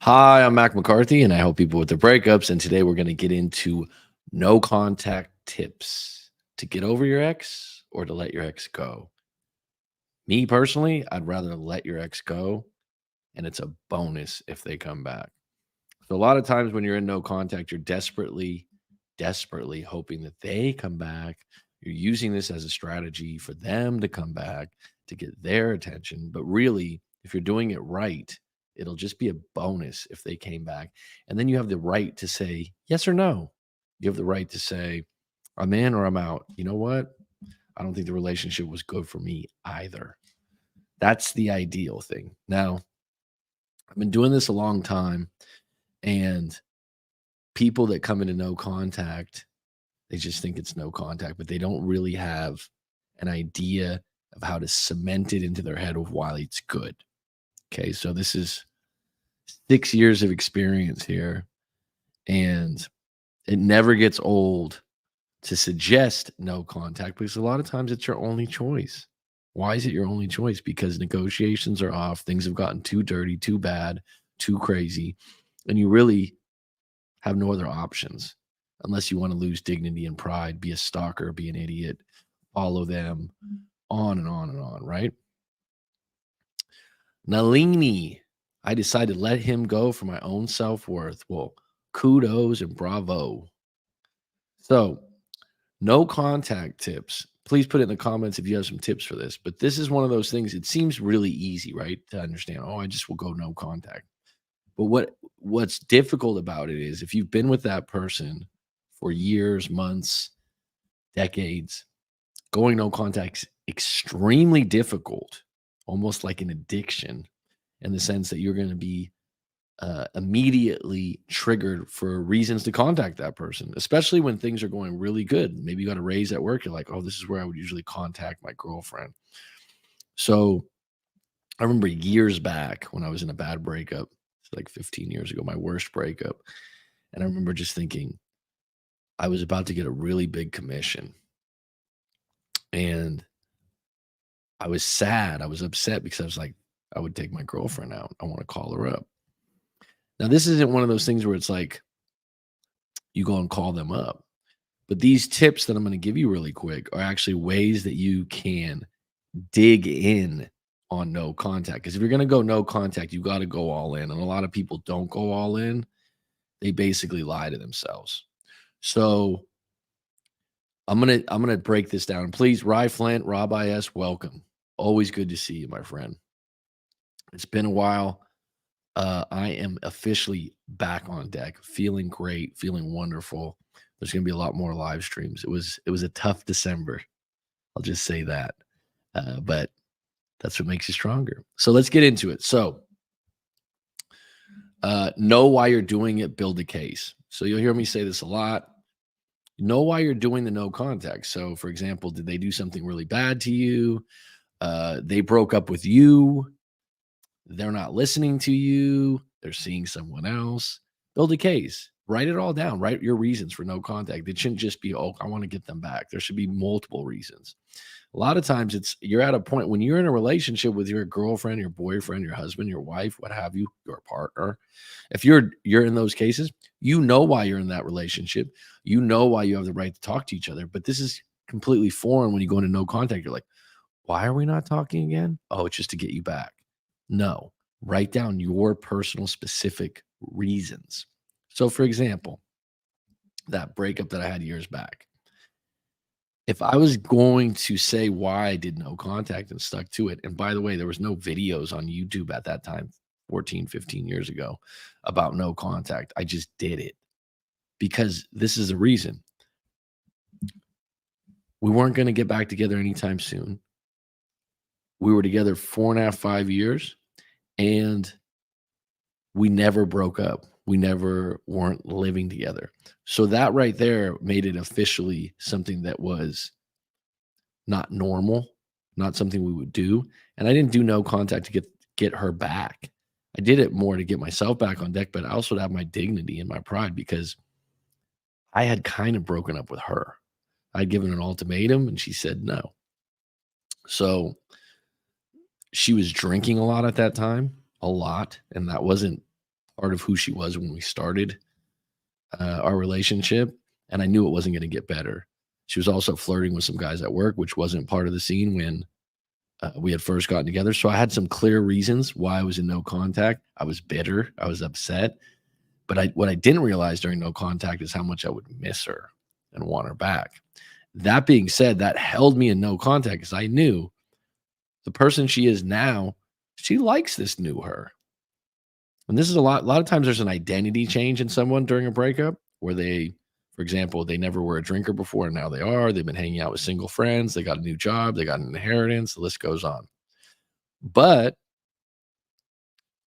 Hi, I'm Mac McCarthy, and I help people with their breakups. And today we're going to get into no contact tips to get over your ex or to let your ex go. Me personally, I'd rather let your ex go, and it's a bonus if they come back. So, a lot of times when you're in no contact, you're desperately hoping that they come back. You're using this as a strategy for them to come back to get their attention. But really, if you're doing it right, it'll just be a bonus if they came back. And then you have the right to say yes or no. You have the right to say, I'm in or I'm out. You know what? I don't think the relationship was good for me either. That's the ideal thing. Now, I've been doing this a long time, and people that come into no contact, they just think it's no contact, but they don't really have an idea of how to cement it into their head of why it's good. Okay, so this is 6 years of experience here, and it never gets old to suggest no contact because a lot of times it's your only choice. Why is it your only choice? Because negotiations are off, things have gotten too dirty, too bad, too crazy, and you really have no other options unless you want to lose dignity and pride, be a stalker, be an idiot, follow them, on and on and on, right? Nalini, I decided to let him go for my own self worth. Well, kudos and bravo. So, no contact tips. Please put it in the comments if you have some tips for this. But this is one of those things, it seems really easy, right? To understand. Oh, I just will go no contact. But what's difficult about it is if you've been with that person for years, months, decades, going no contact's extremely difficult, almost like an addiction in the sense that you're going to be immediately triggered for reasons to contact that person, especially when things are going really good. Maybe you got a raise at work. You're like, oh, this is where I would usually contact my girlfriend. So I remember years back when I was in a bad breakup, it's like 15 years ago, my worst breakup. And I remember just thinking, I was about to get a really big commission. And I was sad. I was upset because I was like, I would take my girlfriend out. I want to call her up. Now, this isn't one of those things where it's like you go and call them up. But these tips that I'm going to give you really quick are actually ways that you can dig in on no contact. Because if you're going to go no contact, you got to go all in. And a lot of people don't go all in. They basically lie to themselves. So I'm gonna break this down. Please, Rye Flint, Rob IS, welcome. Always good to see you, my friend. It's been a while. I am officially back on deck, feeling great, feeling wonderful. There's gonna be a lot more live streams. It was a tough December. I'll just say that. But that's what makes you stronger. So let's get into it. So know why you're doing it, build a case. So you'll hear me say this a lot. Know why you're doing the no contact. So, for example, did they do something really bad to you? They broke up with you. They're not listening to you. They're seeing someone else. Build a case. Write it all down. Write your reasons for no contact. It shouldn't just be, oh, I want to get them back. There should be multiple reasons. A lot of times you're at a point when you're in a relationship with your girlfriend, your boyfriend, your husband, your wife, what have you, your partner. If you're in those cases, you know why you're in that relationship. You know why you have the right to talk to each other. But this is completely foreign when you go into no contact. You're like, why are we not talking again? Oh, it's just to get you back. No, write down your personal specific reasons. So, for example, that breakup that I had years back, if I was going to say why I did no contact and stuck to it, and by the way, there was no videos on YouTube at that time, 14, 15 years ago, about no contact. I just did it because this is the reason. We weren't going to get back together anytime soon. We were together 4.5, 5 years, and we never broke up. We never weren't living together. So that right there made it officially something that was not normal, not something we would do. And I didn't do no contact to get her back. I did it more to get myself back on deck, but I also to have my dignity and my pride because I had kind of broken up with her. I'd given an ultimatum and she said no. So she was drinking a lot at that time, a lot, and that wasn't part of who she was when we started our relationship, and I knew it wasn't going to get better. She was also flirting with some guys at work, which wasn't part of the scene when we had first gotten together. So I had some clear reasons why I was in no contact. I was bitter. I was upset. But what I didn't realize during no contact is how much I would miss her and want her back. That being said, that held me in no contact because I knew the person she is now, she likes this new her. And this is a lot of times there's an identity change in someone during a breakup where they, for example, they never were a drinker before and now they are. They've been hanging out with single friends. They got a new job. They got an inheritance. The list goes on. But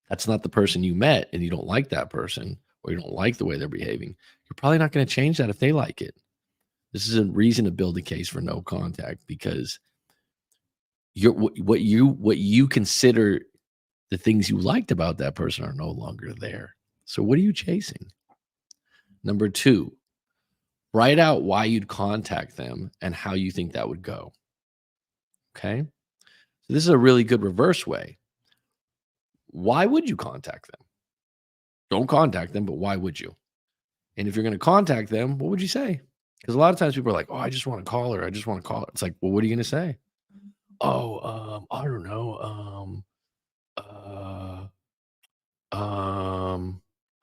that's not the person you met and you don't like that person or you don't like the way they're behaving. You're probably not going to change that if they like it. This is a reason to build a case for no contact because what you consider the things you liked about that person are no longer there. So what are you chasing? Number 2, write out why you'd contact them and how you think that would go. Okay? So this is a really good reverse way. Why would you contact them? Don't contact them, but why would you? And if you're going to contact them, what would you say? Because a lot of times people are like, "Oh, I just want to call her. I just want to call her." It's like, well, what are you going to say? Oh, I don't know.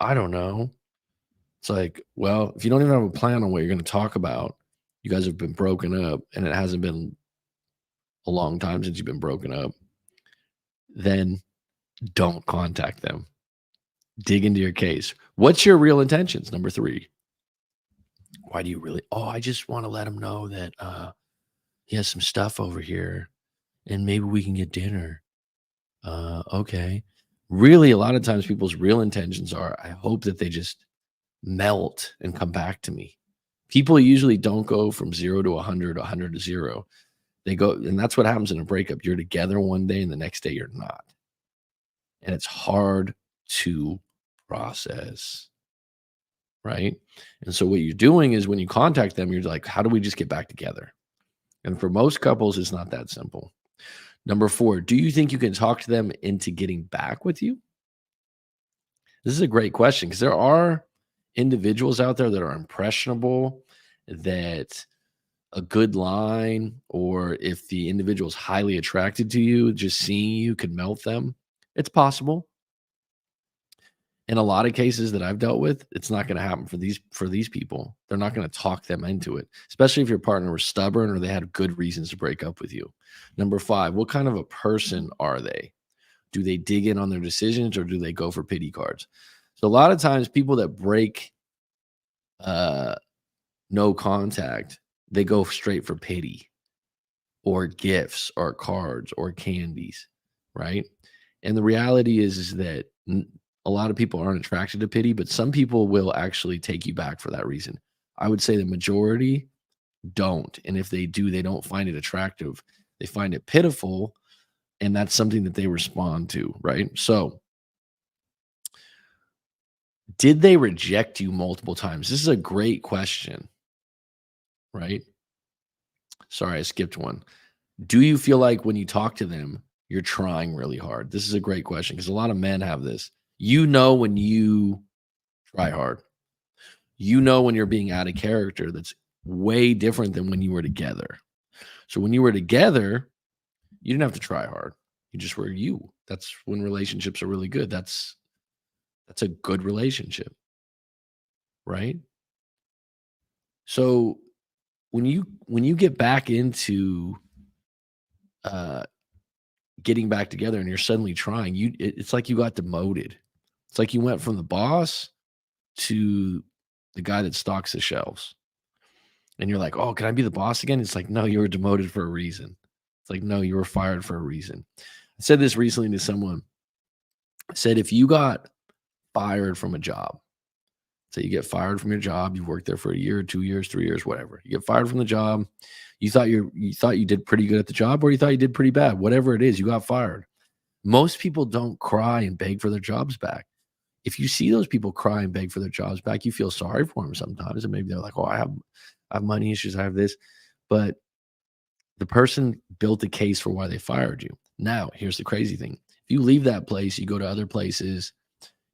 I don't know. It's like, well, if you don't even have a plan on what you're going to talk about, you guys have been broken up, and it hasn't been a long time since you've been broken up, then don't contact them. Dig into your case. What's your real intentions? Number 3. Why do you really? Oh, I just want to let him know that he has some stuff over here, and maybe we can get dinner. Okay. Really, a lot of times people's real intentions are, I hope that they just melt and come back to me. People usually don't go from 0 to 100, 100 to 0. They go, and that's what happens in a breakup. You're together one day and the next day you're not. And it's hard to process, right? And so what you're doing is when you contact them, you're like, how do we just get back together? And for most couples, it's not that simple. Number 4, do you think you can talk to them into getting back with you? This is a great question because there are individuals out there that are impressionable, that a good line, or if the individual is highly attracted to you, just seeing you could melt them. It's possible. In a lot of cases that I've dealt with, it's not going to happen for these people. They're not going to talk them into it, especially if your partner was stubborn or they had good reasons to break up with you. Number 5, what kind of a person are they? Do they dig in on their decisions or do they go for pity cards? So a lot of times people that break no contact, they go straight for pity or gifts or cards or candies, right? And the reality is that a lot of people aren't attracted to pity, but some people will actually take you back for that reason. I would say the majority don't. And if they do, they don't find it attractive. They find it pitiful. And that's something that they respond to, right? So, did they reject you multiple times? This is a great question, right? Sorry, I skipped one. Do you feel like when you talk to them, you're trying really hard? This is a great question because a lot of men have this. You know when you try hard. You know when you're being out of character that's way different than when you were together. So when you were together, you didn't have to try hard. You just were you. That's when relationships are really good. That's a good relationship, right? So when you get back into uh getting back together and you're suddenly trying, it's like you got demoted. It's like you went from the boss to the guy that stocks the shelves. And you're like, "Oh, can I be the boss again?" It's like, "No, you were demoted for a reason." It's like, "No, you were fired for a reason." I said this recently to someone. I said, if you got fired from a job, so you get fired from your job, you worked there for a year, 2 years, 3 years, whatever. You get fired from the job. You thought you did pretty good at the job, or you thought you did pretty bad. Whatever it is, you got fired. Most people don't cry and beg for their jobs back. If you see those people cry and beg for their jobs back, you feel sorry for them sometimes. And maybe they're like, "Oh, I have money issues, I have this." But the person built a case for why they fired you. Now, here's the crazy thing. If you leave that place, you go to other places,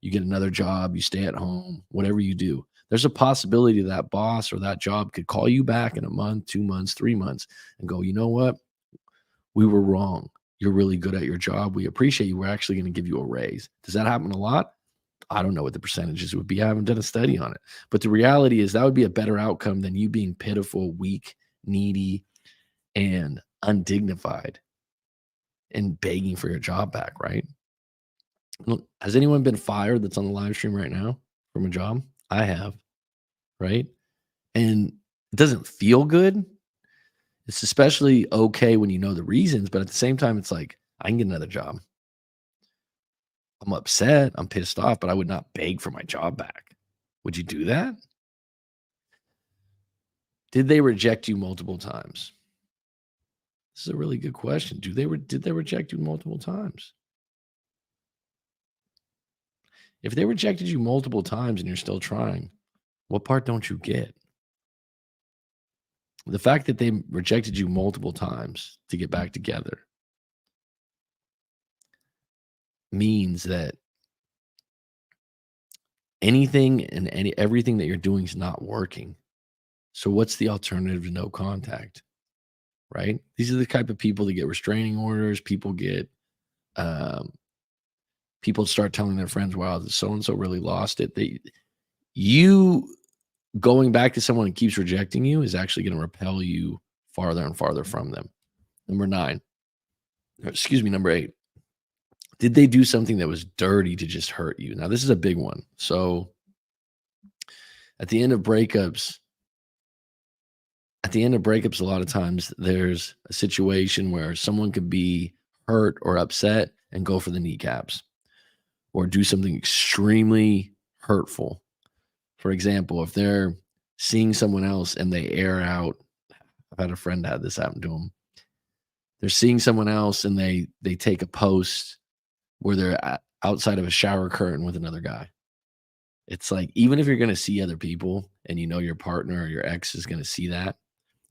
you get another job, you stay at home, whatever you do, there's a possibility that boss or that job could call you back in a month, 2 months, 3 months and go, you know what? We were wrong. You're really good at your job. We appreciate you. We're actually going to give you a raise. Does that happen a lot? I don't know what the percentages would be. I haven't done a study on it. But the reality is that would be a better outcome than you being pitiful, weak, needy, and undignified and begging for your job back, right? Look, has anyone been fired that's on the live stream right now from a job? I have, right? And it doesn't feel good. It's especially okay when you know the reasons, but at the same time, it's like, I can get another job. I'm upset, I'm pissed off, but I would not beg for my job back. Would you do that? Did they reject you multiple times? This is a really good question. Did they reject you multiple times? If they rejected you multiple times and you're still trying, what part don't you get? The fact that they rejected you multiple times to get back together means that anything and everything that you're doing is not working. So what's the alternative to no contact? Right? These are the type of people that get restraining orders. Um, people start telling their friends, wow, so and so really lost it. You going back to someone who keeps rejecting you is actually going to repel you farther and farther from them. Number 8. Did they do something that was dirty to just hurt you? Now, this is a big one. So at the end of breakups, a lot of times there's a situation where someone could be hurt or upset and go for the kneecaps or do something extremely hurtful. For example, if they're seeing someone else and they air out, I've had a friend had this happen to them. They're seeing someone else and they take a post where they're outside of a shower curtain with another guy. It's like, even if you're going to see other people and you know your partner or your ex is going to see that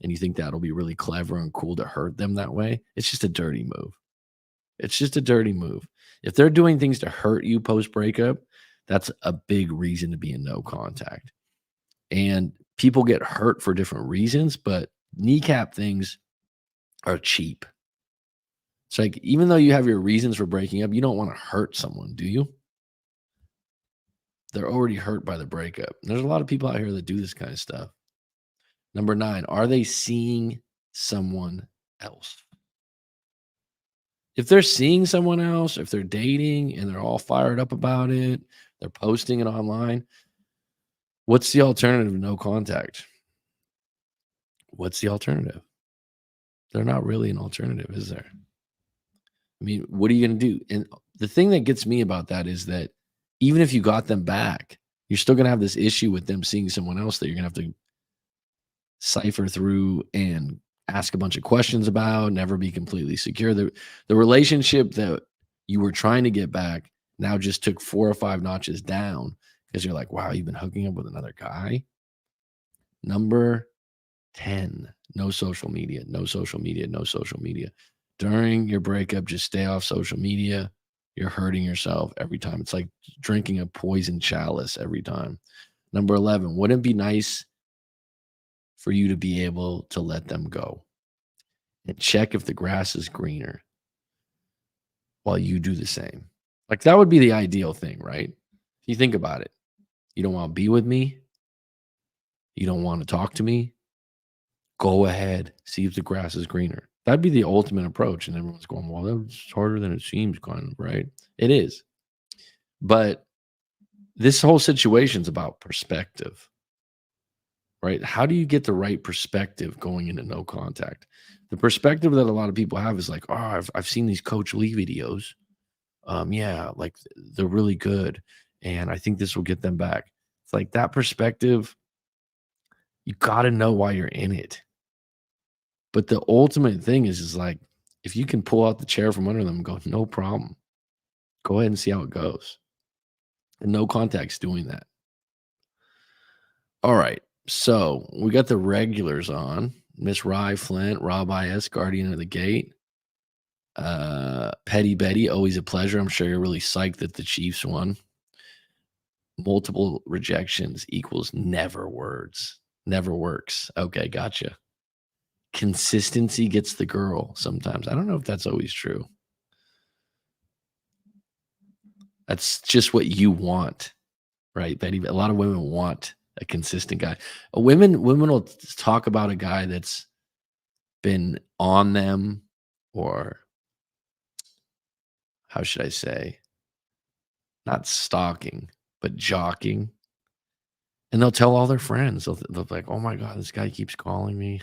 and you think that'll be really clever and cool to hurt them that way, it's just a dirty move. It's just a dirty move. If they're doing things to hurt you post breakup, that's a big reason to be in no contact. And people get hurt for different reasons, but kneecap things are cheap. It's like, even though you have your reasons for breaking up, you don't want to hurt someone, do you? They're already hurt by the breakup. There's a lot of people out here that do this kind of stuff. Number 9, are they seeing someone else? If they're seeing someone else, if they're dating and they're all fired up about it, they're posting it online, what's the alternative to no contact? What's the alternative? They're not really an alternative, is there? I mean, what are you going to do? And the thing that gets me about that is that even if you got them back, you're still going to have this issue with them seeing someone else that you're going to have to cipher through and ask a bunch of questions about, never be completely secure. The relationship that you were trying to get back now just took 4 or 5 notches down because you're like, wow, you've been hooking up with another guy. Number 10, no social media, no social media, no social media. During your breakup, just stay off social media. You're hurting yourself every time. It's like drinking a poison chalice every time. Number 11, wouldn't it be nice for you to be able to let them go and check if the grass is greener while you do the same? Like, that would be the ideal thing, right? If you think about it, you don't want to be with me. You don't want to talk to me. Go ahead, see if the grass is greener. That'd be the ultimate approach. And everyone's going, well, that's harder than it seems, kind of, right? It is. But this whole situation is about perspective, right? How do you get the right perspective going into no contact? The perspective that a lot of people have is like, oh, I've seen these Coach Lee videos. Yeah, like they're really good. And I think this will get them back. It's like that perspective, you got to know why you're in it. But the ultimate thing is like, if you can pull out the chair from under them and go, no problem, go ahead and see how it goes. And no contact's doing that. All right. So we got the regulars on. Miss Rye Flint, Rob I.S., Guardian of the Gate. Petty Betty, always a pleasure. I'm sure you're really psyched that the Chiefs won. multiple rejections equals never words. Never works. Okay, gotcha. Consistency gets the girl sometimes. I don't know if that's always true. That's just what you want, right, Betty? A lot of women want a consistent guy. Women will talk about a guy that's been on them, or how should I say, not stalking, but jocking. And they'll tell all their friends. They'll be like, "Oh my god, this guy keeps calling me."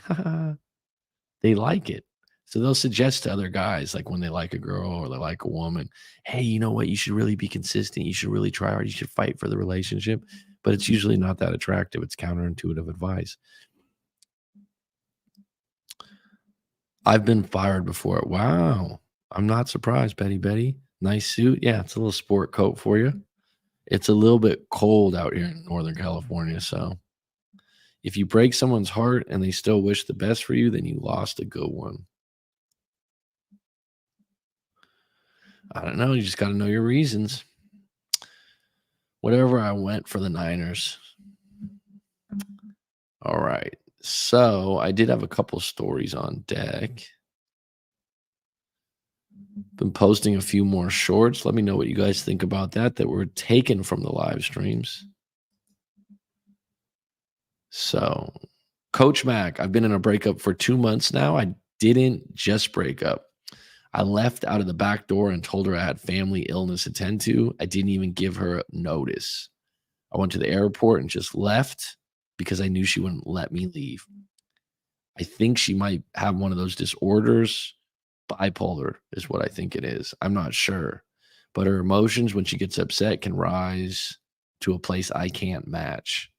They like it. So they'll suggest to other guys, like when they like a girl or they like a woman, "Hey, you know what? You should really be consistent. You should really try hard. You should fight for the relationship." But it's usually not that attractive. It's counterintuitive advice. I've been fired before. Wow. I'm not surprised, Betty Betty. Nice suit. Yeah, it's a little sport coat for you. It's a little bit cold out here in Northern California. So if you break someone's heart and they still wish the best for you, then you lost a good one. I don't know. You just got to know your reasons. Whatever, I went for the Niners. All right. So I did have a couple stories on deck. Been posting a few more shorts. Let me know what you guys think about that were taken from the live streams. So, Coach Mac, I've been in a breakup for 2 months now. I didn't just break up. I left out of the back door and told her I had family illness to tend to. I didn't even give her notice. I went to the airport and just left because I knew she wouldn't let me leave. I think she might have one of those disorders. Bipolar is what I think it is. I'm not sure. But her emotions when she gets upset can rise to a place I can't match.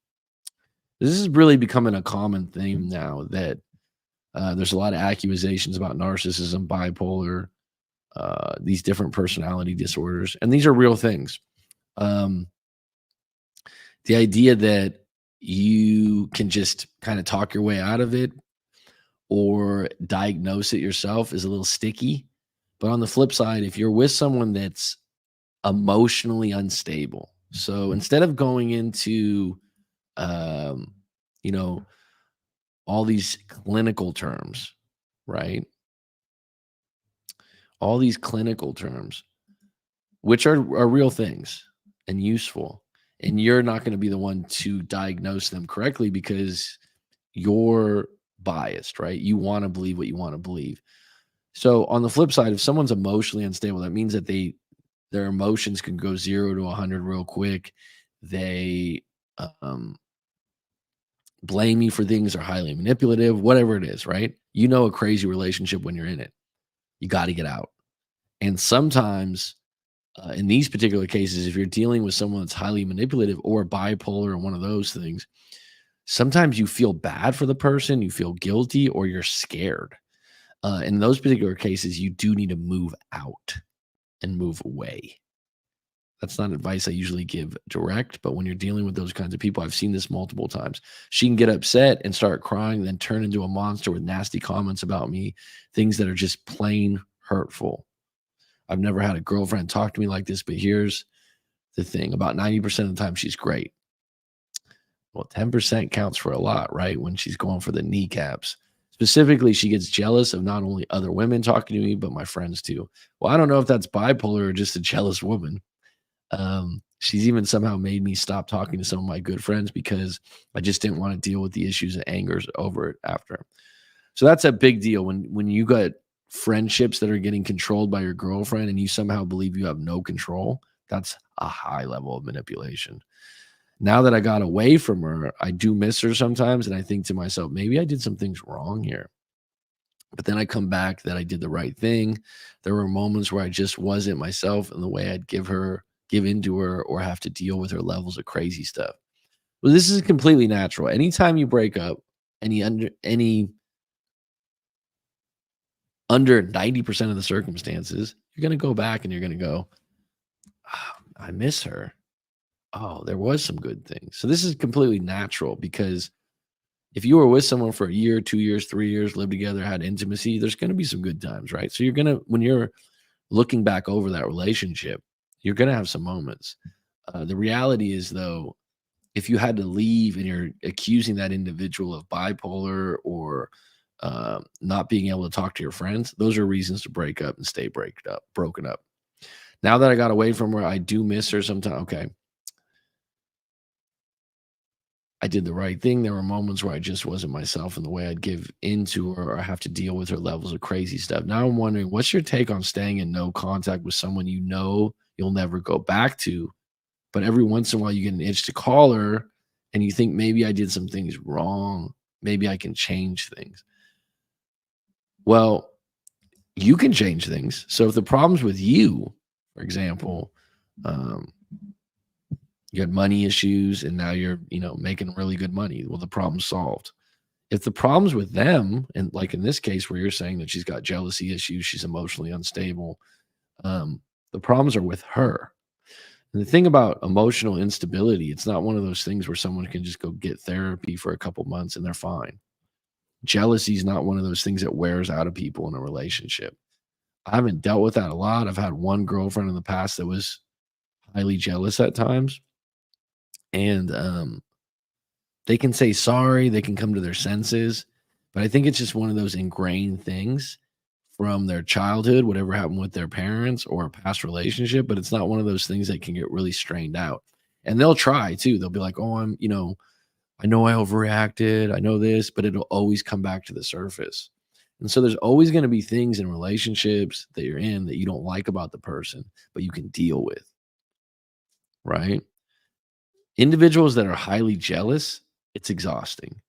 This is really becoming a common theme now that there's a lot of accusations about narcissism, bipolar, these different personality disorders, and these are real things. Um, the idea that you can just kind of talk your way out of it or diagnose it yourself is a little sticky. But on the flip side, if you're with someone that's emotionally unstable, so instead of going into, um, you know, all these clinical terms, right? All these clinical terms, which are real things and useful. And you're not going to be the one to diagnose them correctly because you're biased, right? You want to believe what you want to believe. So on the flip side, if someone's emotionally unstable, that means that their emotions can go 0 to 100 real quick. They blame you for things, are highly manipulative, whatever it is, right? You know a crazy relationship when you're in it. You got to get out. And sometimes, in these particular cases, if you're dealing with someone that's highly manipulative or bipolar or one of those things, sometimes you feel bad for the person, you feel guilty, or you're scared. In those particular cases, you do need to move out and move away. That's not advice I usually give direct, but when you're dealing with those kinds of people, I've seen this multiple times. She can get upset and start crying, then turn into a monster with nasty comments about me, things that are just plain hurtful. I've never had a girlfriend talk to me like this, but here's the thing. About 90% of the time, she's great. Well, 10% counts for a lot, right? When she's going for the kneecaps. Specifically, she gets jealous of not only other women talking to me, but my friends too. Well, I don't know if that's bipolar or just a jealous woman. She's even somehow made me stop talking to some of my good friends because I just didn't want to deal with the issues and angers over it after. So that's a big deal when you got friendships that are getting controlled by your girlfriend and you somehow believe you have no control. That's a high level of manipulation. Now that I got away from her, I do miss her sometimes, and I think to myself, maybe I did some things wrong here. But then I come back that I did the right thing. There were moments where I just wasn't myself in the way I'd give into her, or have to deal with her levels of crazy stuff. Well, this is completely natural. Anytime you break up, any under 90% of the circumstances, you're going to go back and you're going to go, "Ah, I miss her. Oh, there was some good things." So this is completely natural because if you were with someone for a year, 2 years, 3 years, lived together, had intimacy, there's going to be some good times, right? So you're going to, when you're looking back over that relationship, you're going to have some moments. The reality is, though, if you had to leave and you're accusing that individual of bipolar or not being able to talk to your friends, those are reasons to break up and stay broken up. Now that I got away from her, I do miss her sometimes. Okay, I did the right thing. There were moments where I just wasn't myself in the way I'd give into her or I have to deal with her levels of crazy stuff. Now I'm wondering, what's your take on staying in no contact with someone you know you'll never go back to, but every once in a while you get an itch to call her and you think maybe I did some things wrong. Maybe I can change things. Well, you can change things. So if the problem's with you, for example, um, you had money issues and now you're, making really good money. Well, the problem's solved. If the problem's with them, and like in this case where you're saying that she's got jealousy issues, she's emotionally unstable, um, the problems are with her. And the thing about emotional instability, it's not one of those things where someone can just go get therapy for a couple months and they're fine. Jealousy is not one of those things that wears out of people in a relationship. I haven't dealt with that a lot. I've had one girlfriend in the past that was highly jealous at times, and they can say sorry, they can come to their senses, but I think it's just one of those ingrained things from their childhood, whatever happened with their parents or a past relationship, but it's not one of those things that can get really strained out. And they'll try too. They'll be like, "Oh, I know I overreacted. I know this," but it'll always come back to the surface. And so there's always going to be things in relationships that you're in that you don't like about the person, but you can deal with, right? Individuals that are highly jealous, it's exhausting.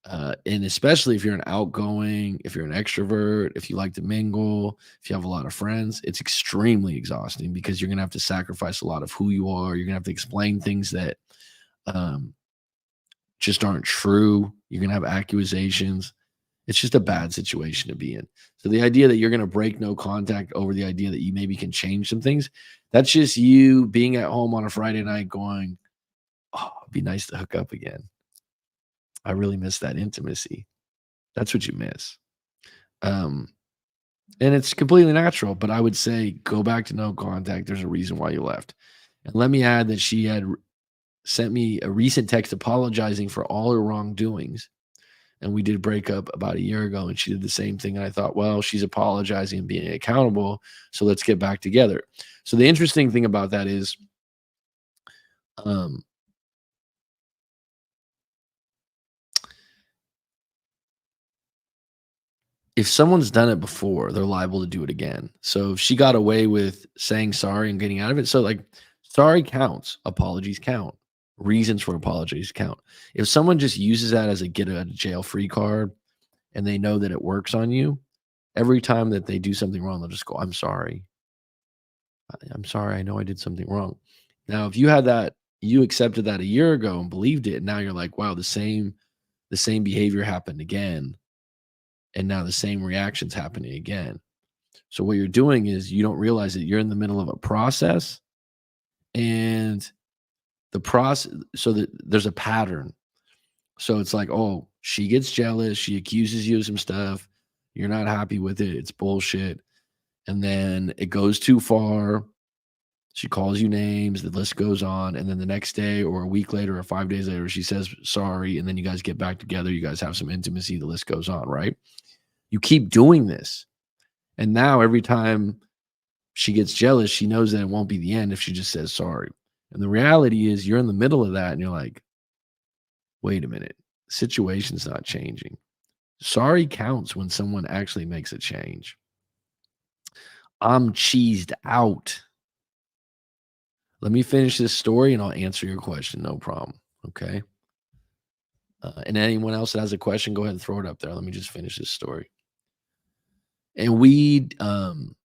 And especially if you're an outgoing, if you're an extrovert, if you like to mingle, if you have a lot of friends, it's extremely exhausting because you're going to have to sacrifice a lot of who you are. You're going to have to explain things that um, just aren't true. You're going to have accusations. It's just a bad situation to be in. So the idea that you're going to break no contact over the idea that you maybe can change some things, that's just you being at home on a Friday night going, "Oh, it'd be nice to hook up again. I really miss that intimacy." That's what you miss. Um, and it's completely natural, but I would say go back to no contact. There's a reason why you left. And let me add that she had sent me a recent text apologizing for all her wrongdoings. And we did break up about a year ago, and she did the same thing. And I thought, well, she's apologizing and being accountable. So let's get back together. So the interesting thing about that is, um, if someone's done it before, they're liable to do it again. So if she got away with saying sorry and getting out of it, so like sorry counts, apologies count, reasons for apologies count. If someone just uses that as a get out of jail free card and they know that it works on you, every time that they do something wrong, they'll just go, "I'm sorry. I'm sorry. I know I did something wrong." Now, if you had that, you accepted that a year ago and believed it, and now you're like, "Wow, the same behavior happened again." And now the same reactions happening again. So what you're doing is you don't realize that you're in the middle of a process and the process so that there's a pattern. So it's like, oh, she gets jealous, she accuses you of some stuff, you're not happy with it, it's bullshit. And then it goes too far. She calls you names, the list goes on, and then the next day or a week later or 5 days later she says sorry and then you guys get back together, you guys have some intimacy, the list goes on, right? You keep doing this. And now every time she gets jealous, she knows that it won't be the end if she just says sorry. And the reality is you're in the middle of that and you're like, wait a minute, situation's not changing. Sorry counts when someone actually makes a change. I'm cheesed out. Let me finish this story and I'll answer your question. No problem. Okay. And anyone else that has a question, go ahead and throw it up there. Let me just finish this story. And we in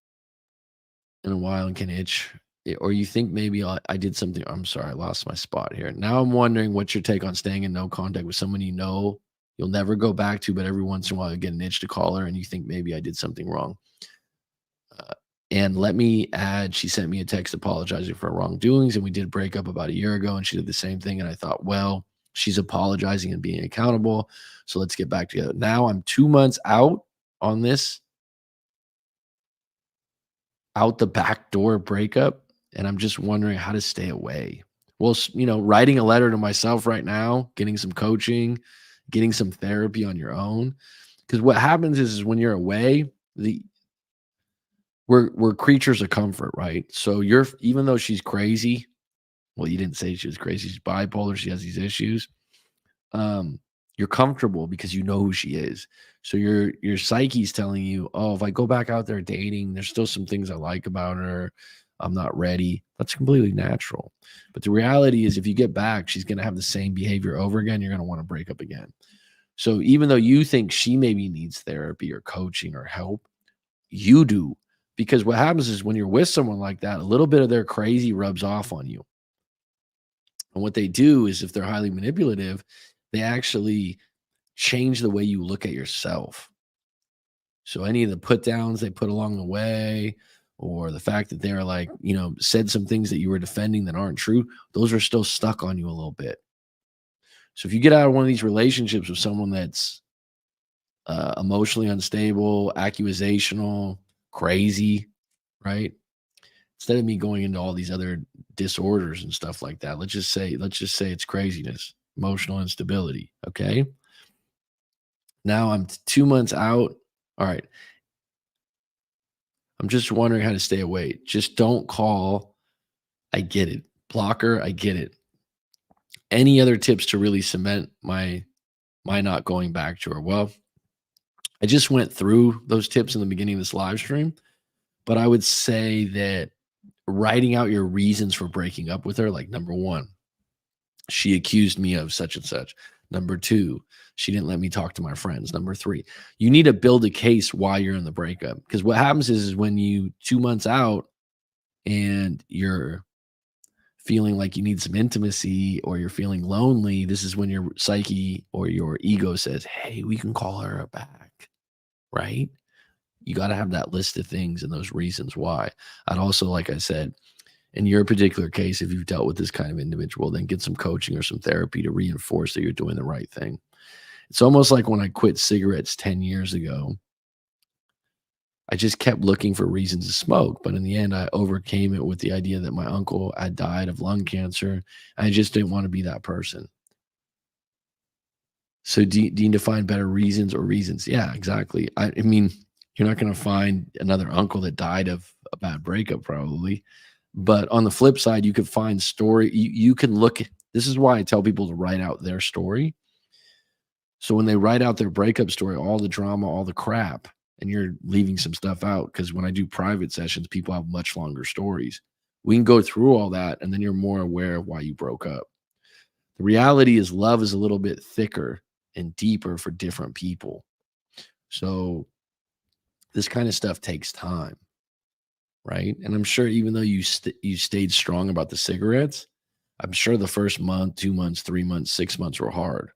a while and can itch, or you think maybe I did something. I'm sorry, I lost my spot here. Now I'm wondering what's your take on staying in no contact with someone you know you'll never go back to, but every once in a while you get an itch to call her and you think maybe I did something wrong. Uh, and let me add, she sent me a text apologizing for her wrongdoings, and we did break up about a year ago, and she did the same thing. And I thought, well, she's apologizing and being accountable. So let's get back together. Now I'm 2 months out on this out the back door breakup, and I'm just wondering how to stay away. Well, writing a letter to myself right now, getting some coaching, getting some therapy on your own. Because what happens is when you're away, the we're creatures of comfort, right? So even though she's crazy, well, you didn't say she was crazy. She's bipolar. She has these issues. Um, you're comfortable because you know who she is. So your psyche's telling you, oh, if I go back out there dating, there's still some things I like about her. I'm not ready. That's completely natural. But the reality is, if you get back, she's going to have the same behavior over again. You're going to want to break up again. So even though you think she maybe needs therapy or coaching or help, you do. Because what happens is when you're with someone like that, a little bit of their crazy rubs off on you. And what they do is if they're highly manipulative, they actually change the way you look at yourself. So any of the put downs they put along the way, or the fact that they're like, said some things that you were defending that aren't true, those are still stuck on you a little bit. So if you get out of one of these relationships with someone that's emotionally unstable, accusational, crazy, right? Instead of me going into all these other disorders and stuff like that, let's just say it's craziness, emotional instability. Okay. Now I'm 2 months out. All right. I'm just wondering how to stay away. Just don't call. I get it. Blocker. I get it. Any other tips to really cement my not going back to her? Well, I just went through those tips in the beginning of this live stream, but I would say that writing out your reasons for breaking up with her, like number one, she accused me of such and such. Number two, she didn't let me talk to my friends. Number three, you need to build a case why you're in the breakup. Because what happens is when you 2 months out and you're feeling like you need some intimacy or you're feeling lonely, this is when your psyche or your ego says, hey, we can call her back, right? You got to have that list of things and those reasons why. I'd also, like I said, in your particular case, if you've dealt with this kind of individual, then get some coaching or some therapy to reinforce that you're doing the right thing. It's almost like when I quit cigarettes 10 years ago, I just kept looking for reasons to smoke. But in the end, I overcame it with the idea that my uncle had died of lung cancer. I just didn't want to be that person. So do you need to find better reasons or reasons? Yeah, exactly. I mean, you're not going to find another uncle that died of a bad breakup, probably. But on the flip side, you could find story. You can look. This is why I tell people to write out their story. So when they write out their breakup story, all the drama, all the crap, and you're leaving some stuff out, because when I do private sessions, people have much longer stories. We can go through all that, and then you're more aware of why you broke up. The reality is love is a little bit thicker and deeper for different people. So this kind of stuff takes time, right? And I'm sure even though you stayed strong about the cigarettes, I'm sure the first month, 2 months, 3 months, 6 months were hard.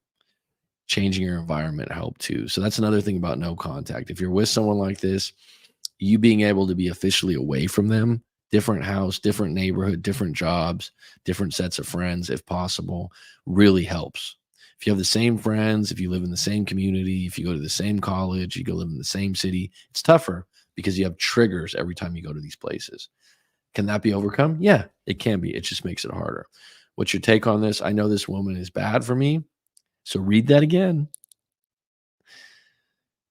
Changing your environment helped too. So that's another thing about no contact. If you're with someone like this, you being able to be officially away from them, different house, different neighborhood, different jobs, different sets of friends, if possible, really helps. If you have the same friends, if you live in the same community, if you go to the same college, you go live in the same city, it's tougher because you have triggers every time you go to these places. Can that be overcome? Yeah, it can be. It just makes it harder. What's your take on this? I know this woman is bad for me. So read that again.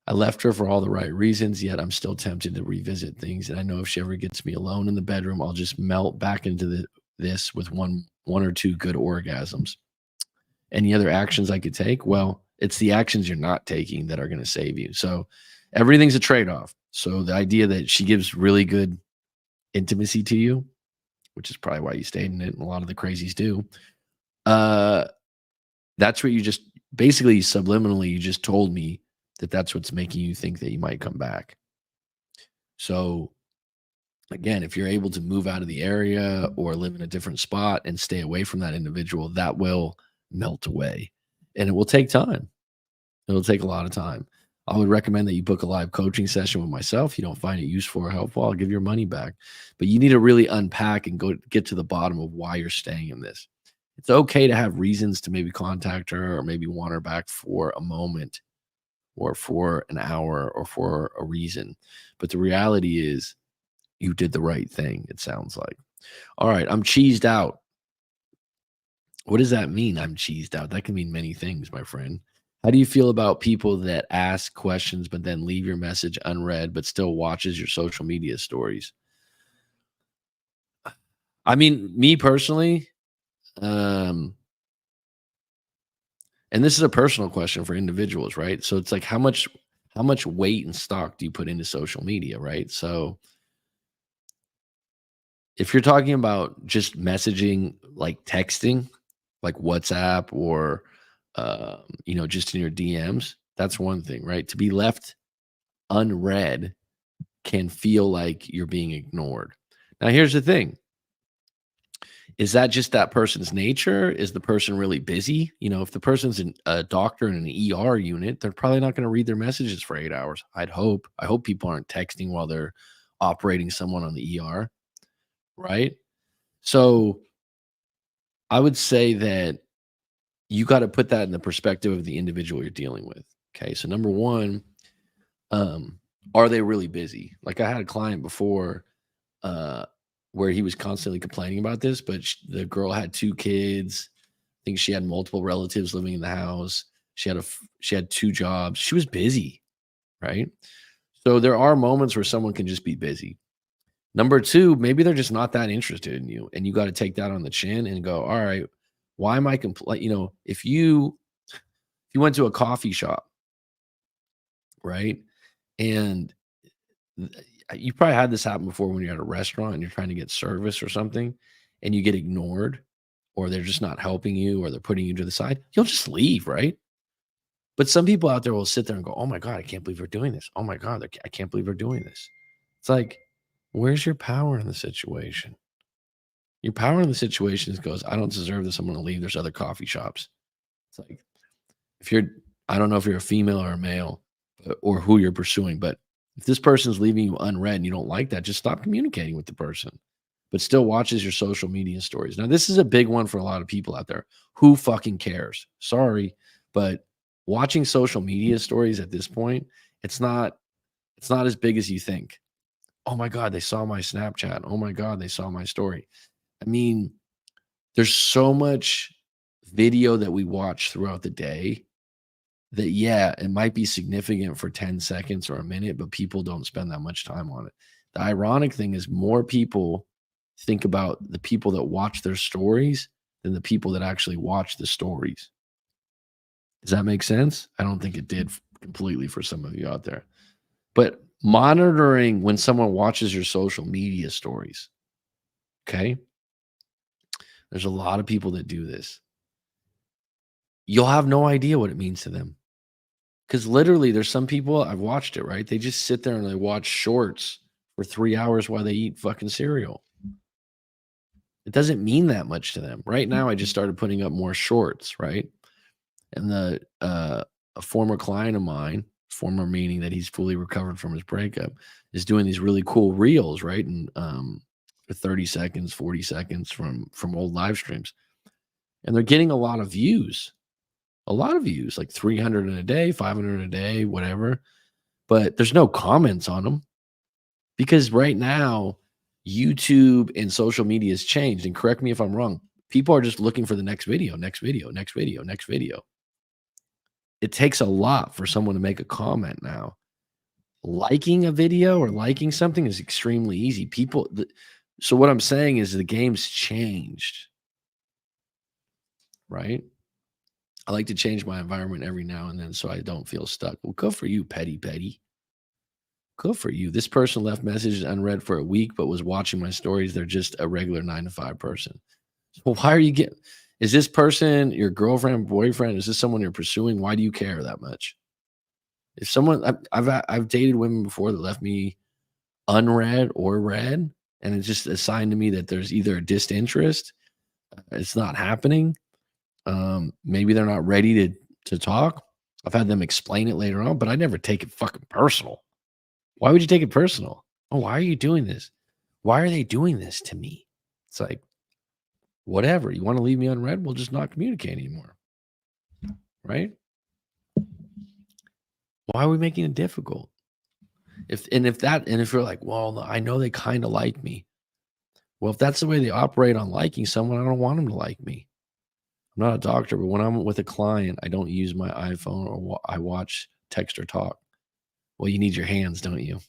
I left her for all the right reasons, yet I'm still tempted to revisit things. And I know if she ever gets me alone in the bedroom, I'll just melt back into this with one or two good orgasms. Any other actions I could take? Well, it's the actions you're not taking that are going to save you. So everything's a trade-off. So the idea that she gives really good intimacy to you, which is probably why you stayed in it, and a lot of the crazies do. That's what you just basically subliminally, you just told me that that's what's making you think that you might come back. So again, if you're able to move out of the area or live in a different spot and stay away from that individual, that will melt away, and it will take time. It'll take a lot of time. I would recommend that you book a live coaching session with myself. If you don't find it useful or helpful, I'll give your money back. But you need to really unpack and get to the bottom of why you're staying in this. It's okay to have reasons to maybe contact her or maybe want her back for a moment or for an hour or for a reason. But the reality is you did the right thing, it sounds like. All right, I'm cheesed out. What does that mean? I'm cheesed out. That can mean many things, my friend. How do you feel about people that ask questions but then leave your message unread but still watches your social media stories? I mean, me personally, um, and this is a personal question for individuals, right? So it's like how much weight and stock do you put into social media, right? So if you're talking about just messaging, like texting, like WhatsApp or just in your DMs, that's one thing, right? To be left unread can feel like you're being ignored. Now, here's the thing. Is that just that person's nature? Is the person really busy? If the person's a doctor in an ER unit, they're probably not going to read their messages for 8 hours. I'd hope. I hope people aren't texting while they're operating someone on the ER, right? So I would say that you got to put that in the perspective of the individual you're dealing with. Okay. So, number one, um, are they really busy? Like I had a client before uh, where he was constantly complaining about this, but the girl had 2 kids. I think she had multiple relatives living in the house. She had 2 jobs. She was busy, right? So there are moments where someone can just be busy. Number two, maybe they're just not that interested in you, and you got to take that on the chin and go, all right, why am I complaining? If you went to a coffee shop, right, and you probably had this happen before when you're at a restaurant and you're trying to get service or something, and you get ignored, or they're just not helping you, or they're putting you to the side. You'll just leave, right? But some people out there will sit there and go, "Oh my god, I can't believe we're doing this. Oh my god, I can't believe we're doing this." It's like, where's your power in the situation? Your power in the situation is goes, "I don't deserve this. I'm going to leave. There's other coffee shops." It's like if you're, I don't know if you're a female or a male, or who you're pursuing, but if this person's leaving you unread and you don't like that, just stop communicating with the person, but still watches your social media stories. Now, this is a big one for a lot of people out there. Who fucking cares? Sorry, but watching social media stories at this point, it's not it's not as big as you think. Oh my god, they saw my Snapchat. Oh my god, they saw my story. I mean, there's so much video that we watch throughout the day that, yeah, it might be significant for 10 seconds or a minute, but people don't spend that much time on it. The ironic thing is more people think about the people that watch their stories than the people that actually watch the stories. Does that make sense? I don't think it did completely for some of you out there. But monitoring when someone watches your social media stories, okay? There's a lot of people that do this. You'll have no idea what it means to them. Because literally, there's some people, I've watched it, right? They just sit there and they watch shorts for 3 hours while they eat fucking cereal. It doesn't mean that much to them. Right now, I just started putting up more shorts, right? And a former client of mine, former meaning that he's fully recovered from his breakup, is doing these really cool reels, right? And for 30 seconds, 40 seconds from old live streams. And they're getting a lot of views, like 300 in a day, 500 in a day, whatever. But there's no comments on them because right now, YouTube and social media has changed. And correct me if I'm wrong. People are just looking for the next video, next video, next video, next video. It takes a lot for someone to make a comment now. Liking a video or liking something is extremely easy. So what I'm saying is the game's changed, right? I like to change my environment every now and then so I don't feel stuck. Well, good for you, petty petty. Good for you. This person left messages unread for a week, but was watching my stories. They're just a regular 9 to 5 person. So why are you getting? Is this person your girlfriend, boyfriend? Is this someone you're pursuing? Why do you care that much? If someone I've dated women before that left me unread or read, and it's just a sign to me that there's either a disinterest, it's not happening. Maybe they're not ready to talk. I've had them explain it later on, but I never take it fucking personal. Why would you take it personal? Oh, why are you doing this? Why are they doing this to me? It's like, whatever. You want to leave me unread? We'll just not communicate anymore. Right? Why are we making it difficult? If you're like, well, I know they kind of like me. Well, if that's the way they operate on liking someone, I don't want them to like me. I'm not a doctor, but when I'm with a client, I don't use my iPhone or I watch text or talk. Well, you need your hands, don't you?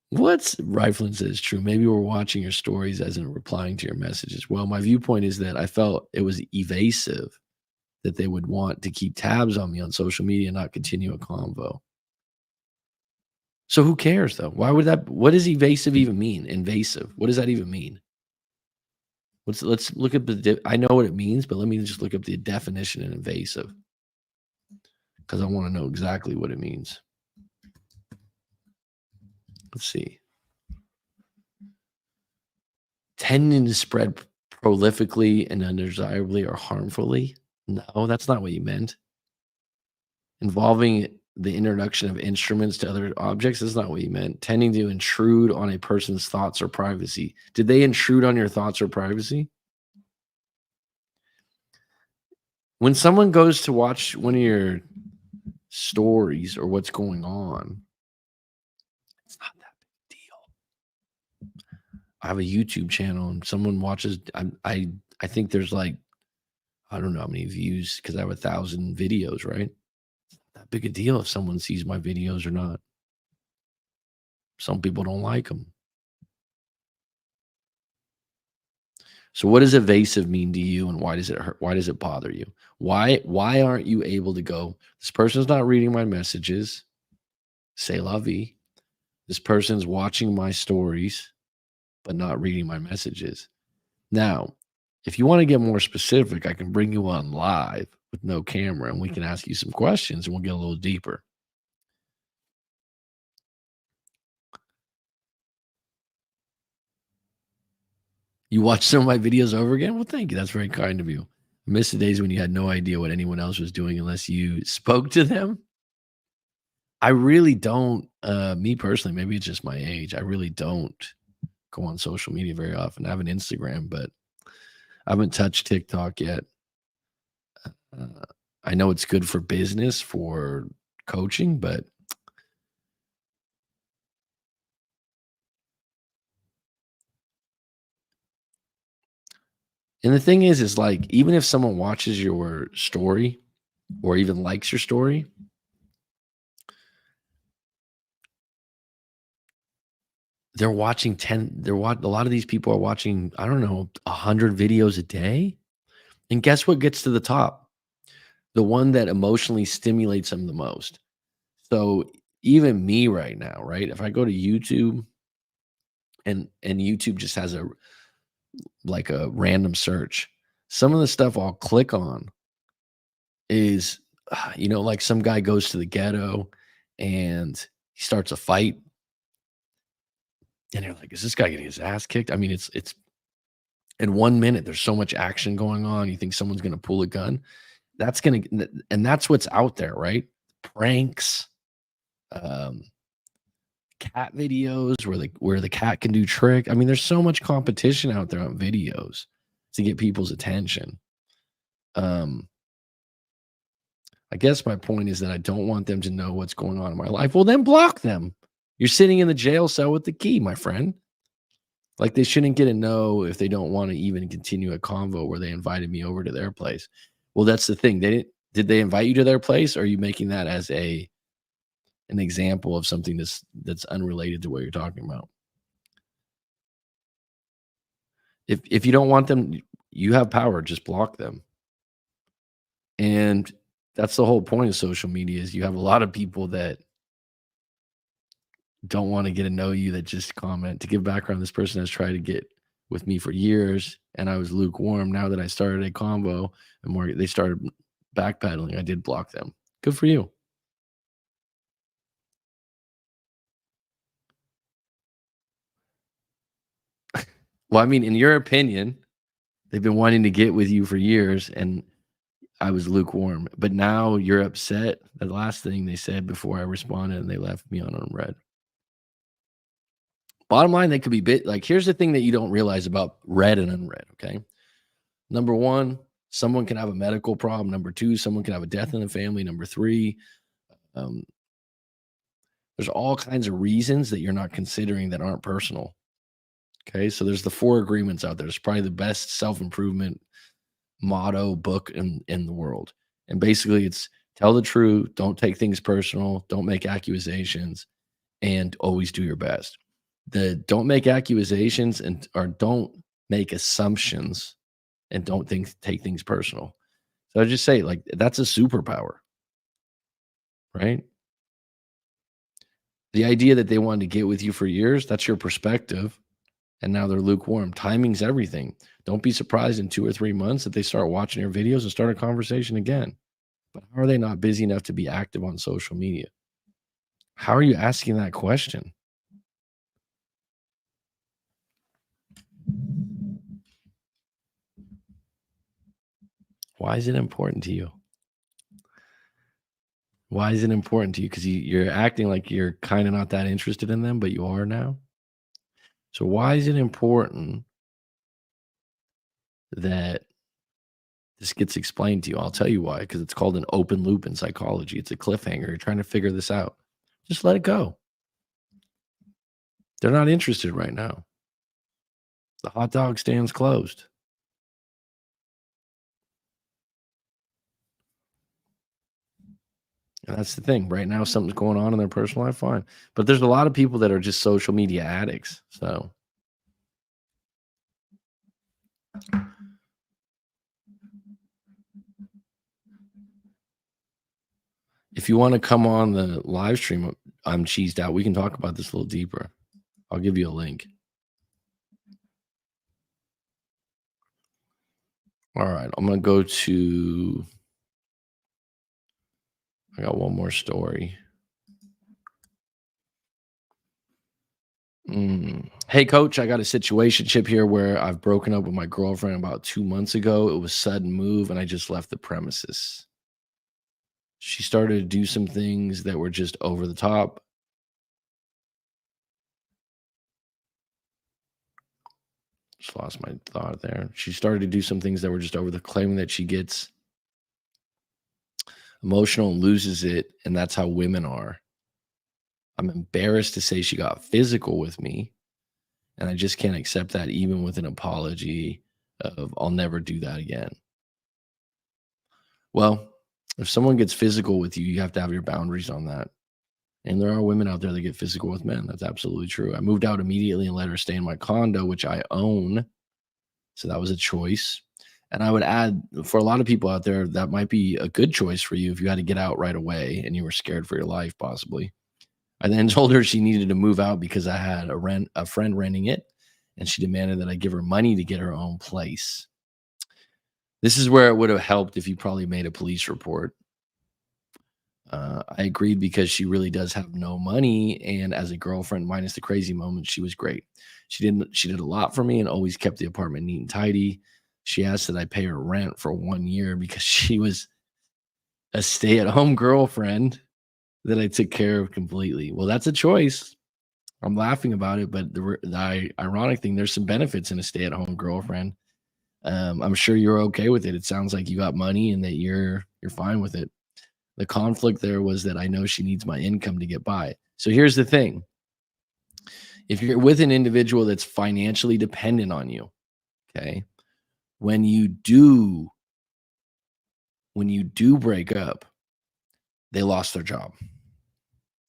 What's Riflin says true. Maybe we're watching your stories as in replying to your messages. Well, my viewpoint is that I felt it was evasive that they would want to keep tabs on me on social media, not continue a convo. So who cares though? Why would that? What does evasive even mean? Invasive. What does that even mean? Let's look up I know what it means, but let me just look up the definition in invasive because I want to know exactly what it means. Let's see. Tending to spread prolifically and undesirably or harmfully. No, that's not what you meant. Involving the introduction of instruments to other objects is not what you meant. Tending to intrude on a person's thoughts or privacy. Did they intrude on your thoughts or privacy? When someone goes to watch one of your stories or what's going on, it's not that big a deal. I have a YouTube channel and someone watches. I think there's like I don't know how many views because I have 1,000 videos, right? That big a deal if someone sees my videos or not. Some people don't like them. So what does evasive mean to you and why does it hurt? Why does it bother you? Why aren't you able to go, this person's not reading my messages, say la vie. This person's watching my stories, but not reading my messages. Now, if you want to get more specific, I can bring you on live with no camera and we can ask you some questions and we'll get a little deeper. You watch some of my videos over again? Well, thank you. That's very kind of you. I miss the days when you had no idea what anyone else was doing unless you spoke to them. I really don't, me personally, maybe it's just my age. I really don't go on social media very often. I have an Instagram, but I haven't touched TikTok yet. Uh, I know it's good for business, for coaching, but and the thing is like even if someone watches your story or even likes your story, they're watching 10 a lot of these people are watching, I don't know, 100 videos a day. And guess what gets to the top? The one that emotionally stimulates them the most. So even me right now, right? If I go to YouTube and YouTube just has a like a random search, some of the stuff I'll click on is like some guy goes to the ghetto and he starts a fight and you're like, is this guy getting his ass kicked? I mean, it's in 1 minute, there's so much action going on. You think someone's gonna pull a gun. And that's what's out there, right? Pranks, um, cat videos where the cat can do trick. I mean, there's so much competition out there on videos to get people's attention. Um, I guess my point is that I don't want them to know what's going on in my life. Well, then block them. You're sitting in the jail cell with the key, my friend. Like they shouldn't get to know if they don't want to even continue a convo where they invited me over to their place. Well, that's the thing. Did they invite you to their place? Or are you making that as an example of something that's unrelated to what you're talking about? If you don't want them, you have power, just block them. And that's the whole point of social media is you have a lot of people that don't want to get to know you that just comment. To give background, this person has tried to get with me for years and I was lukewarm. Now that I started a convo and more they started backpedaling, I did block them. Good for you. Well, I mean, in your opinion, they've been wanting to get with you for years and I was lukewarm. But now you're upset. The last thing they said before I responded and they left me on unread. Bottom line, they could be bit like here's the thing that you don't realize about read and unread. Okay. Number one, someone can have a medical problem. Number two, someone can have a death in the family. Number three, um, there's all kinds of reasons that you're not considering that aren't personal. Okay. So there's the four agreements out there. It's probably the best self-improvement motto book in the world. And basically it's tell the truth, don't take things personal, don't make accusations, and always do your best. The don't make accusations and or don't make assumptions and don't take things personal. So I just say like that's a superpower, right? The idea that they wanted to get with you for years, that's your perspective. And now they're lukewarm. Timing's everything. Don't be surprised in 2 or 3 months that they start watching your videos and start a conversation again. But how are they not busy enough to be active on social media? How are you asking that question? Why is it important to you? Why is it important to you? Because you're acting like you're kind of not that interested in them, but you are now. So why is it important that this gets explained to you? I'll tell you why. Because it's called an open loop in psychology. It's a cliffhanger. You're trying to figure this out. Just let it go. They're not interested right now. The hot dog stand's closed. And that's the thing. Right now, something's going on in their personal life, fine. But there's a lot of people that are just social media addicts. So if you want to come on the live stream, I'm cheesed out. We can talk about this a little deeper. I'll give you a link. All right. I'm going to go to, I got one more story. Hey, coach, I got a situationship here where I've broken up with my girlfriend about 2 months ago. It was sudden move and I just left the premises. She started to do some things that were just over the top. Just lost my thought there. She started to do some things that were just over the claiming that she gets emotional and loses it. And that's how women are. I'm embarrassed to say she got physical with me. And I just can't accept that, even with an apology of I'll never do that again. Well, if someone gets physical with you, you have to have your boundaries on that. And there are women out there that get physical with men. That's absolutely true. I moved out immediately and let her stay in my condo, which I own. So that was a choice. And I would add for a lot of people out there, that might be a good choice for you if you had to get out right away and you were scared for your life, possibly. I then told her she needed to move out because I had a friend renting it, and she demanded that I give her money to get her own place. This is where it would have helped if you probably made a police report. I agreed because she really does have no money, and as a girlfriend, minus the crazy moments, she was great. She did a lot for me and always kept the apartment neat and tidy. She asked that I pay her rent for 1 year because she was a stay-at-home girlfriend that I took care of completely. Well, that's a choice. I'm laughing about it, but the ironic thing, there's some benefits in a stay-at-home girlfriend. I'm sure you're okay with it. It sounds like you got money and that you're fine with it. The conflict there was that I know she needs my income to get by. So here's the thing. If you're with an individual that's financially dependent on you, okay, when you do when you do break up, they lost their job.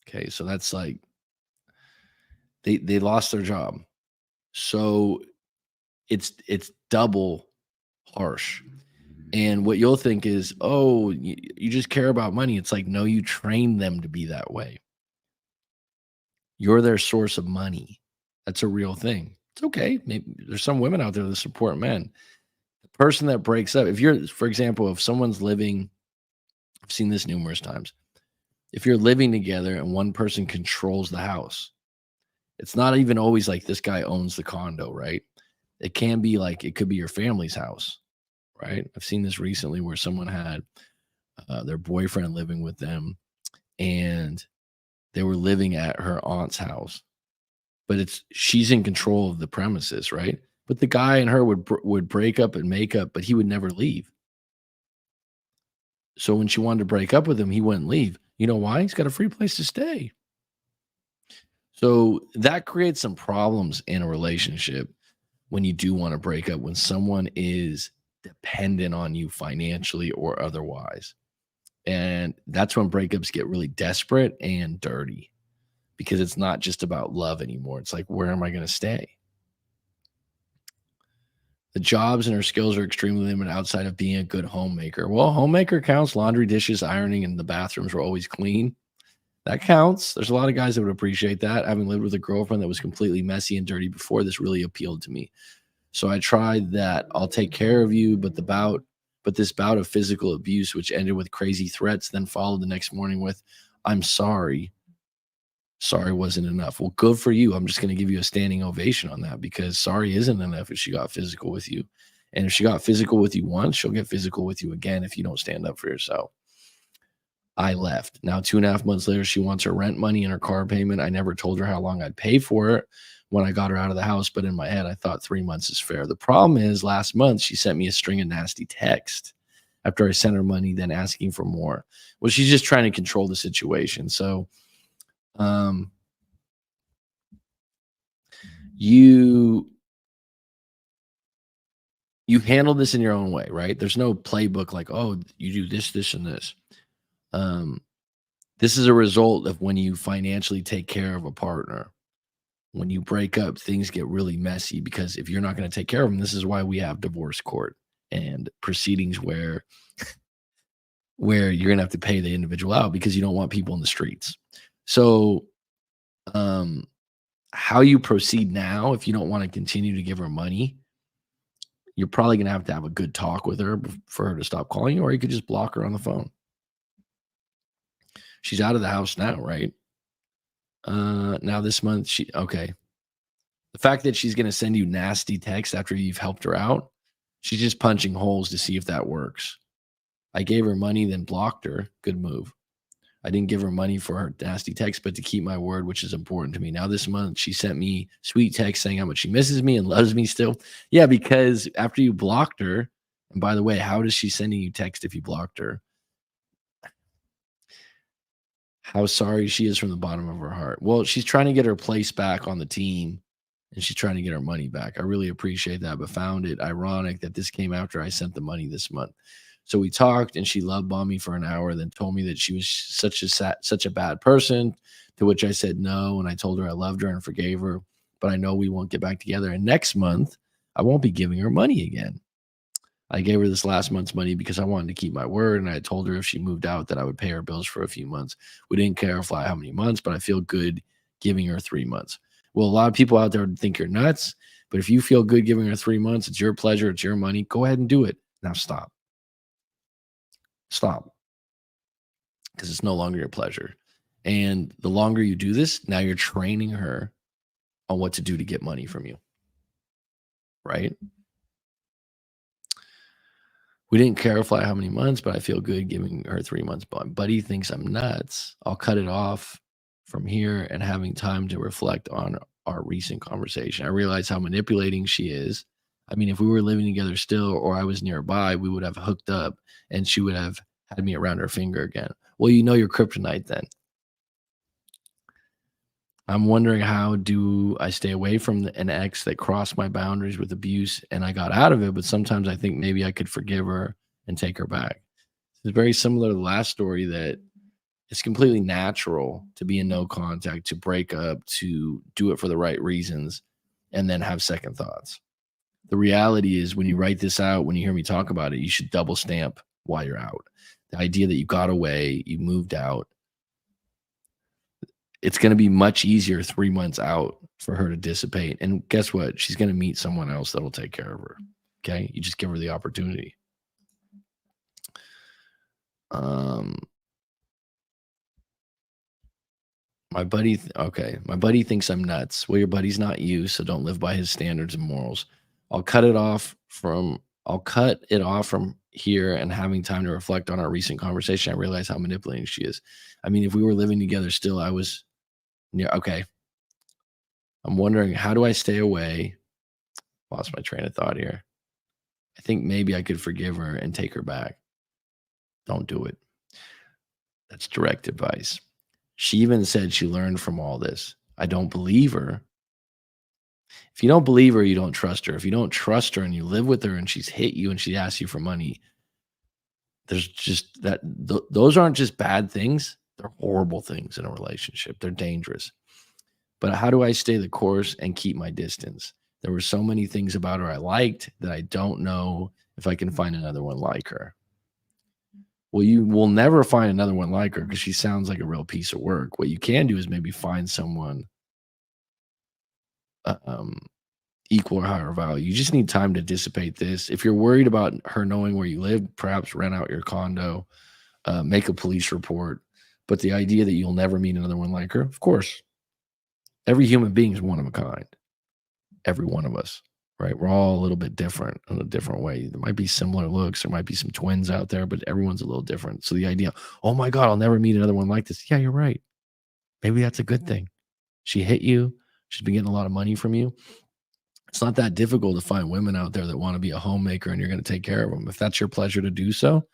Okay, so that's like they lost their job. So it's double harsh. And what you'll think is, oh, you just care about money. It's like, no, you train them to be that way. You're their source of money. That's a real thing. It's okay. Maybe there's some women out there that support men. The person that breaks up, if you're, for example, if someone's living, I've seen this numerous times. If you're living together and one person controls the house, it's not even always like this guy owns the condo, right? It can be like it could be your family's house, right? I've seen this recently where someone had their boyfriend living with them and they were living at her aunt's house, but she's in control of the premises, right? But the guy and her would break up and make up, but he would never leave. So when she wanted to break up with him, he wouldn't leave. You know why? He's got a free place to stay. So that creates some problems in a relationship when you do want to break up, when someone is dependent on you financially or otherwise. And that's when breakups get really desperate and dirty because it's not just about love anymore. It's like, where am I going to stay? The jobs and her skills are extremely limited outside of being a good homemaker. Well, homemaker counts. Laundry, dishes, ironing, and the bathrooms were always clean. That counts. There's a lot of guys that would appreciate that. Having lived with a girlfriend that was completely messy and dirty before, this really appealed to me. So I tried that. I'll take care of you, but this bout of physical abuse, which ended with crazy threats, then followed the next morning with, I'm sorry. Sorry wasn't enough. Well, good for you. I'm just going to give you a standing ovation on that because sorry isn't enough if she got physical with you. And if she got physical with you once, she'll get physical with you again if you don't stand up for yourself. I left. Now, 2.5 months later, she wants her rent money and her car payment. I never told her how long I'd pay for it when I got her out of the house, but in my head, I thought 3 months is fair. The problem is last month, she sent me a string of nasty texts after I sent her money, then asking for more. Well, she's just trying to control the situation. So, um, you you handle this in your own way, right? There's no playbook like, oh, you do this, this, and this. Um, this is a result of when you financially take care of a partner. When you break up, things get really messy because if you're not going to take care of them, this is why we have divorce court and proceedings where you're going to have to pay the individual out because you don't want people in the streets. So, um, how you proceed now, if you don't want to continue to give her money, you're probably going to have a good talk with her for her to stop calling you, or you could just block her on the phone. She's out of the house now, right? Now this month, okay. The fact that she's going to send you nasty texts after you've helped her out, she's just punching holes to see if that works. I gave her money, then blocked her. Good move. I didn't give her money for her nasty text, but to keep my word, which is important to me. Now this month, she sent me sweet text saying how much she misses me and loves me still. Yeah, because after you blocked her, and by the way, how does she sending you text if you blocked her? How sorry she is from the bottom of her heart. Well, she's trying to get her place back on the team and she's trying to get her money back. I really appreciate that, but found it ironic that this came after I sent the money this month. So we talked and she love bombed me for an hour, then told me that she was such a bad person, to which I said no. And I told her I loved her and forgave her, but I know we won't get back together. And next month, I won't be giving her money again. I gave her this last month's money because I wanted to keep my word. And I told her if she moved out that I would pay her bills for a few months. We didn't clarify how many months, but I feel good giving her 3 months. Well, a lot of people out there would think you're nuts, but if you feel good giving her 3 months, it's your pleasure, it's your money, go ahead and do it. Now stop. Stop. Because it's no longer your pleasure. And the longer you do this, now you're training her on what to do to get money from you. Right? We didn't clarify how many months, but I feel good giving her 3 months. Buddy thinks I'm nuts. I'll cut it off from here and having time to reflect on our recent conversation. I realize how manipulating she is. I mean, if we were living together still or I was nearby, we would have hooked up and she would have had me around her finger again. Well, you know your kryptonite then. I'm wondering how do I stay away from an ex that crossed my boundaries with abuse and I got out of it, but sometimes I think maybe I could forgive her and take her back. It's very similar to the last story that it's completely natural to be in no contact, to break up, to do it for the right reasons, and then have second thoughts. The reality is when you write this out, when you hear me talk about it, you should double stamp why you're out. The idea that you got away, you moved out, it's going to be much easier 3 months out for her to dissipate. And guess what? She's going to meet someone else that'll take care of her. Okay. You just give her the opportunity. My buddy, my buddy thinks I'm nuts. Well, your buddy's not you, so don't live by his standards and morals. I'll cut it off from here and having time to reflect on our recent conversation. I realize how manipulating she is. I mean, if we were living together still, I was near. Okay. I'm wondering, how do I stay away? Lost my train of thought here. I think maybe I could forgive her and take her back. Don't do it. That's direct advice. She even said she learned from all this. I don't believe her. If you don't believe her, you don't trust her. If you don't trust her and you live with her and she's hit you and she asks you for money, there's just those aren't just bad things. They're horrible things in a relationship. They're dangerous. But how do I stay the course and keep my distance? There were so many things about her I liked that I don't know if I can find another one like her. Well, you will never find another one like her because she sounds like a real piece of work. What you can do is maybe find someone um, equal or higher value. You just need time to dissipate this. If you're worried about her knowing where you live, perhaps rent out your condo, make a police report. But the idea that you'll never meet another one like her, of course, every human being is one of a kind. Every one of us, right? We're all a little bit different in a different way. There might be similar looks, there might be some twins out there, but everyone's a little different. So the idea, oh my God, I'll never meet another one like this. Yeah, you're right. Maybe that's a good thing. She hit you. She's been getting a lot of money from you. It's not that difficult to find women out there that want to be a homemaker and you're going to take care of them. If that's your pleasure to do so,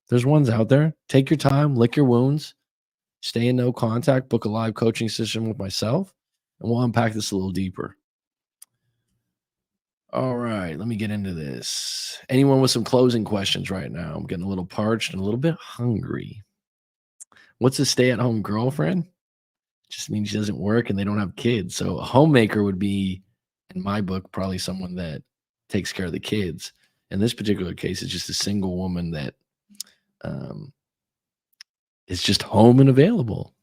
there's ones out there. Take your time, lick your wounds, stay in no contact, book a live coaching session with myself, and we'll unpack this a little deeper. All right, let me get into this. Anyone with some closing questions right now? I'm getting a little parched and a little bit hungry. What's a stay-at-home girlfriend? Just means she doesn't work and they don't have kids. So a homemaker would be, in my book, probably someone that takes care of the kids. In this particular case, it's just a single woman that um, is just home and available.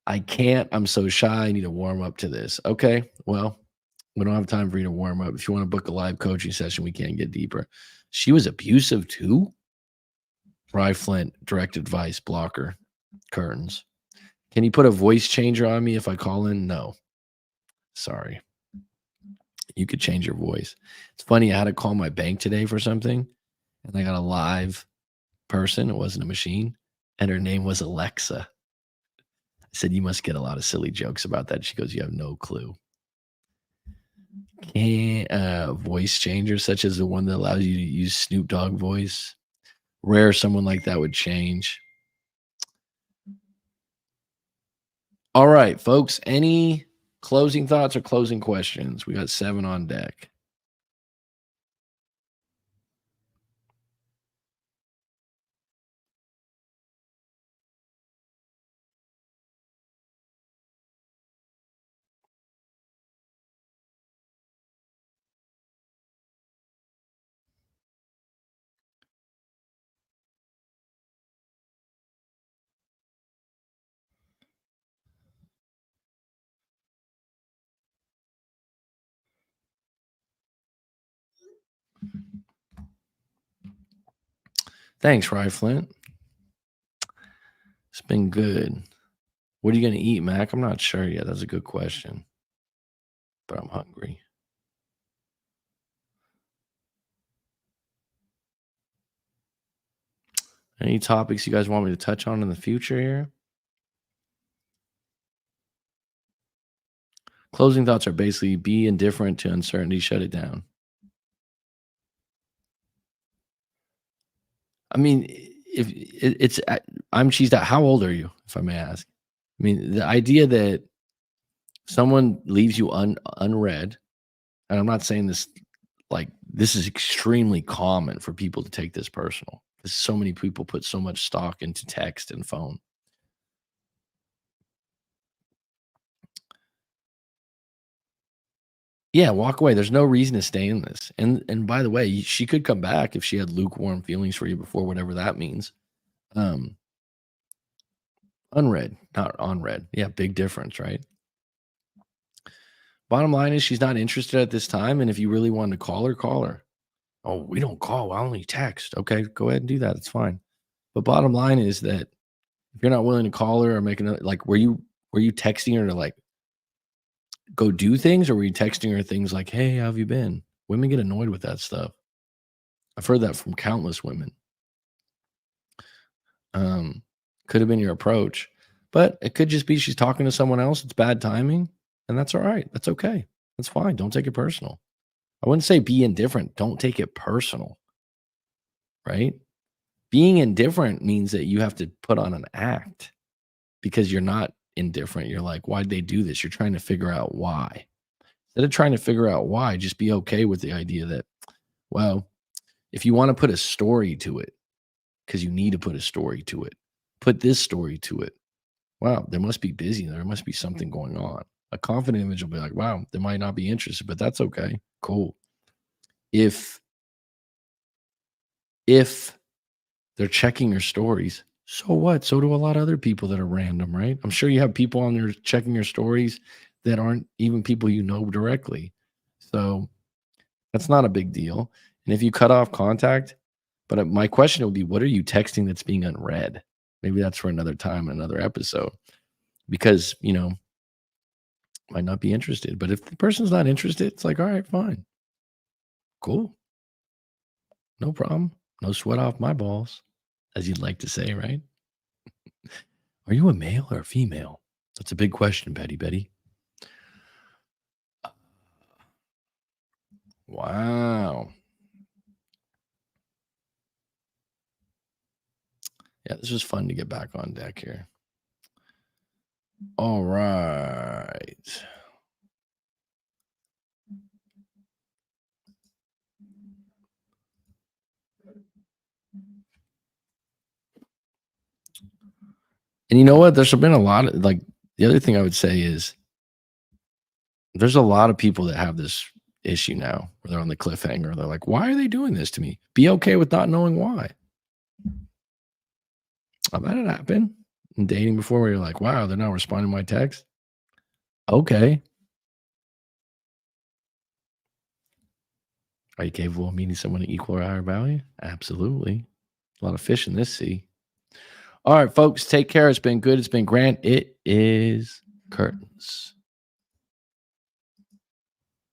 I can't. I'm so shy. I need to warm up to this. Okay, well, we don't have time for you to warm up. If you want to book a live coaching session, we can get deeper. She was abusive too. Rye Flint, direct advice, blocker, curtains. Can you put a voice changer on me if I call in? No. Sorry. You could change your voice. It's funny. I had to call my bank today for something, and I got a live person. It wasn't a machine, and her name was Alexa. I said, you must get a lot of silly jokes about that. She goes, you have no clue. Can voice changer such as the one that allows you to use Snoop Dogg voice? Rare someone like that would change. All right, folks. Any closing thoughts or closing questions? We got 7 on deck. Thanks, Rye Flint. It's been good. What are you going to eat, Mac? I'm not sure yet. That's a good question, but I'm hungry. Any topics you guys want me to touch on in the future here? Closing thoughts are basically be indifferent to uncertainty, shut it down. I mean, if it's, I'm cheesed out. How old are you, if I may ask? I mean, the idea that someone leaves you unread, and I'm not saying this like this is extremely common for people to take this personal because so many people put so much stock into text and phone. Yeah, walk away. There's no reason to stay in this. And by the way, she could come back if she had lukewarm feelings for you before, whatever that means. Um, unread, not unread. Yeah, big difference, right? Bottom line is she's not interested at this time. And if you really wanted to call her, call her. Oh, we don't call. I only text. Okay, go ahead and do that. It's fine. But bottom line is that if you're not willing to call her or make another, like, were you texting her to like go do things, or were you texting her things like, "Hey, how have you been?" Women get annoyed with that stuff. I've heard that from countless women. Um, could have been your approach, but it could just be she's talking to someone else. It's bad timing, and that's all right. That's okay. That's fine. Don't take it personal. I wouldn't say be indifferent. Don't take it personal, right? Being indifferent means that you have to put on an act because you're not indifferent. You're like, why'd they do this? You're trying to figure out why. Instead of trying to figure out why, just be okay with the idea that, well, if you want to put a story to it, because you need to put a story to it, put this story to it. Wow, they must be busy. There must be something going on. A confident image will be like, wow, they might not be interested, but that's okay. Cool. If if they're checking your stories, so what? So do a lot of other people that are random, right? I'm sure you have people on there checking your stories that aren't even people you know directly. So that's not a big deal. And if you cut off contact, but my question would be, what are you texting that's being unread? Maybe that's for another time, another episode, because might not be interested. But if the person's not interested, it's like, all right, fine, cool, no problem, no sweat off my balls, as you'd like to say, right? Are you a male or a female? That's a big question, Betty. Wow. Yeah, this was fun to get back on deck here. All right. And you know what? There's been a lot of the other thing I would say is there's a lot of people that have this issue now where they're on the cliffhanger. They're like, why are they doing this to me? Be okay with not knowing why. I've had it happen in dating before where you're like, wow, they're not responding to my text. Okay. Are you capable of meeting someone to equal or higher value? Absolutely. A lot of fish in this sea. All right, folks, take care. It's been good. It's been grand. It is curtains.